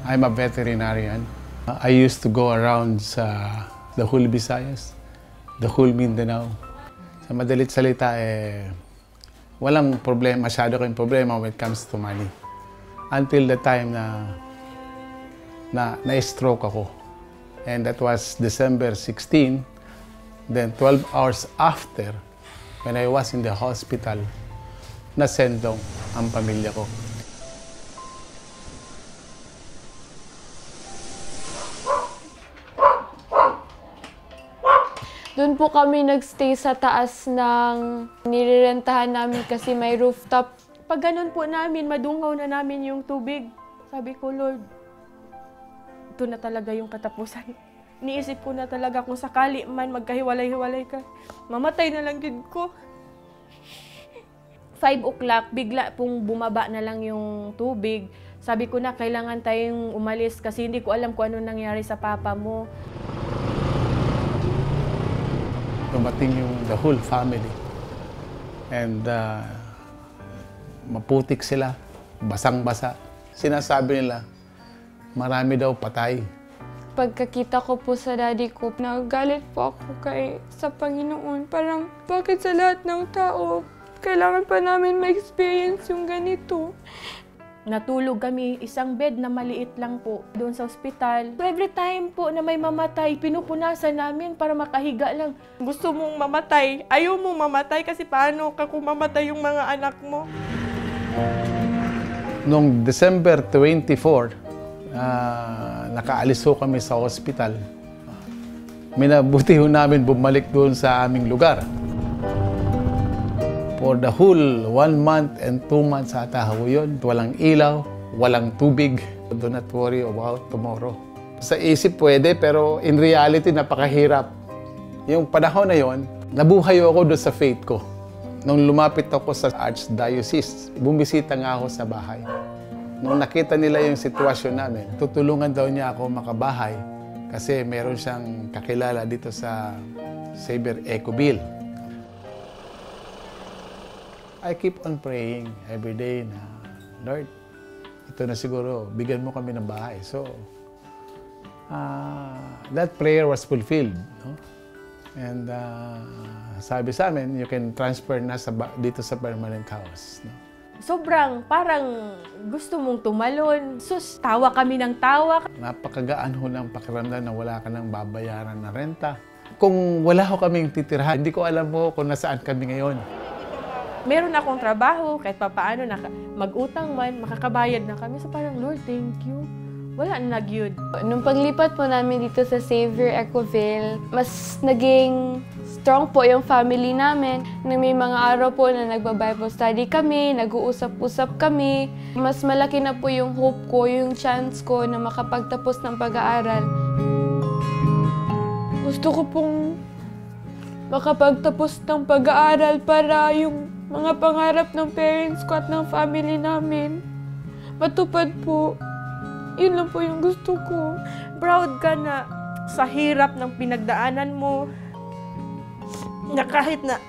I'm a veterinarian. I used to go around sa the whole Visayas, the whole Mindanao. Sa madalit salita, walang problema, masyado kayong problema when it comes to money. Until the time na-stroke ako. And that was December 16. Then 12 hours after, when I was in the hospital, nasendong ang pamilya ko. Doon po kami nagstay sa taas ng nirerentahan namin kasi may rooftop. Pag ganun po namin, madungaw na namin yung tubig. Sabi ko, Lord, ito na talaga yung katapusan. Niisip ko na talaga kung sakali man magkahiwalay-hiwalay ka, mamatay na lang din ko. 5 o'clock, bigla pong bumaba na lang yung tubig. Sabi ko na, kailangan tayong umalis kasi hindi ko alam kung ano nangyari sa papa mo. Dumating yung the whole family. And maputik sila, basang-basa. Sinasabi nila, marami daw patay. Pagkakita ko po sa daddy ko, nagagalit po ako sa Panginoon. Parang, bakit sa lahat ng tao, kailangan pa namin ma-experience yung ganito? Natulog kami, isang bed na maliit lang po doon sa ospital. Every time po na may mamatay, pinupunasan namin para makahiga lang. Gusto mong mamatay, ayaw mong mamatay kasi paano ka kung mamatay yung mga anak mo? Noong December 24, nakaalis ho kami sa ospital. Minabuti ho namin bumalik doon sa aming lugar. For the whole 1 month and 2 months ata ho yun. Walang ilaw, walang tubig. Do not worry about tomorrow. Sa isip pwede, pero in reality napakahirap. Yung panahon na yon, nabuhay ako doon sa faith ko. Nung lumapit ako sa Archdiocese, bumisita nga ako sa bahay. Nung nakita nila yung sitwasyon namin, tutulungan daw niya ako makabahay kasi meron siyang kakilala dito sa Xavier Ecobill. I keep on praying every day na, Lord, ito na siguro, bigyan mo kami ng bahay. So, that prayer was fulfilled. No? And sabi sa amin, you can transfer na dito sa permanent house. No? Sobrang parang gusto mong tumalon. Sus, tawa kami ng tawa. Napakagaan ho ng pakiramdam na wala ka nang babayaran na renta. Kung wala ho kaming titirahan, hindi ko alam po kung nasaan kami ngayon. Meron akong trabaho, kahit papaano, mag-utang man, makakabayad na kami. So parang, Lord, thank you. Wala na nagyud. Nung paglipat po namin dito sa Xavier Ecobill, mas naging strong po yung family namin. May mga araw po na nagba-Bible study kami, nag-uusap-usap kami. Mas malaki na po yung hope ko, yung chance ko na makapagtapos ng pag-aaral. Gusto ko pong makapagtapos ng pag-aaral para yung mga pangarap ng parents ko at ng family namin matupad po. Yun lang po yung gusto ko. Proud ka na sa hirap ng pinagdaanan mo, na kahit na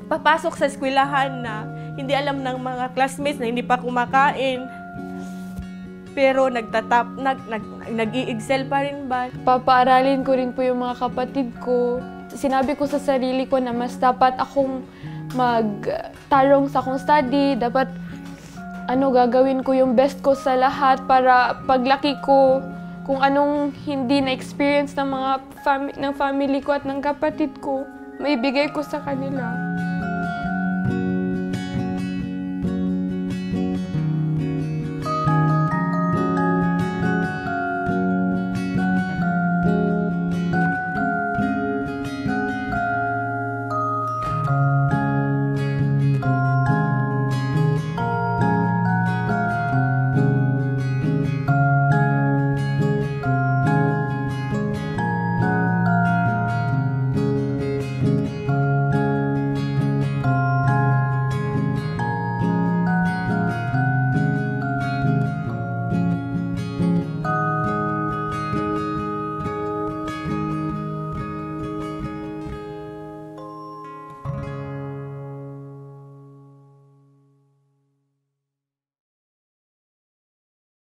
papasok sa eskwelahan na hindi alam ng mga classmates na hindi pa kumakain, pero nag-i-excel pa rin ba? Papaaralin ko rin po yung mga kapatid ko. Sinabi ko sa sarili ko na mas dapat akong magtarong sa akong study. Dapat gagawin ko yung best ko sa lahat para paglaki ko, kung anong hindi na-experience ng mga ng family ko at ng kapatid ko, maibigay ko sa kanila.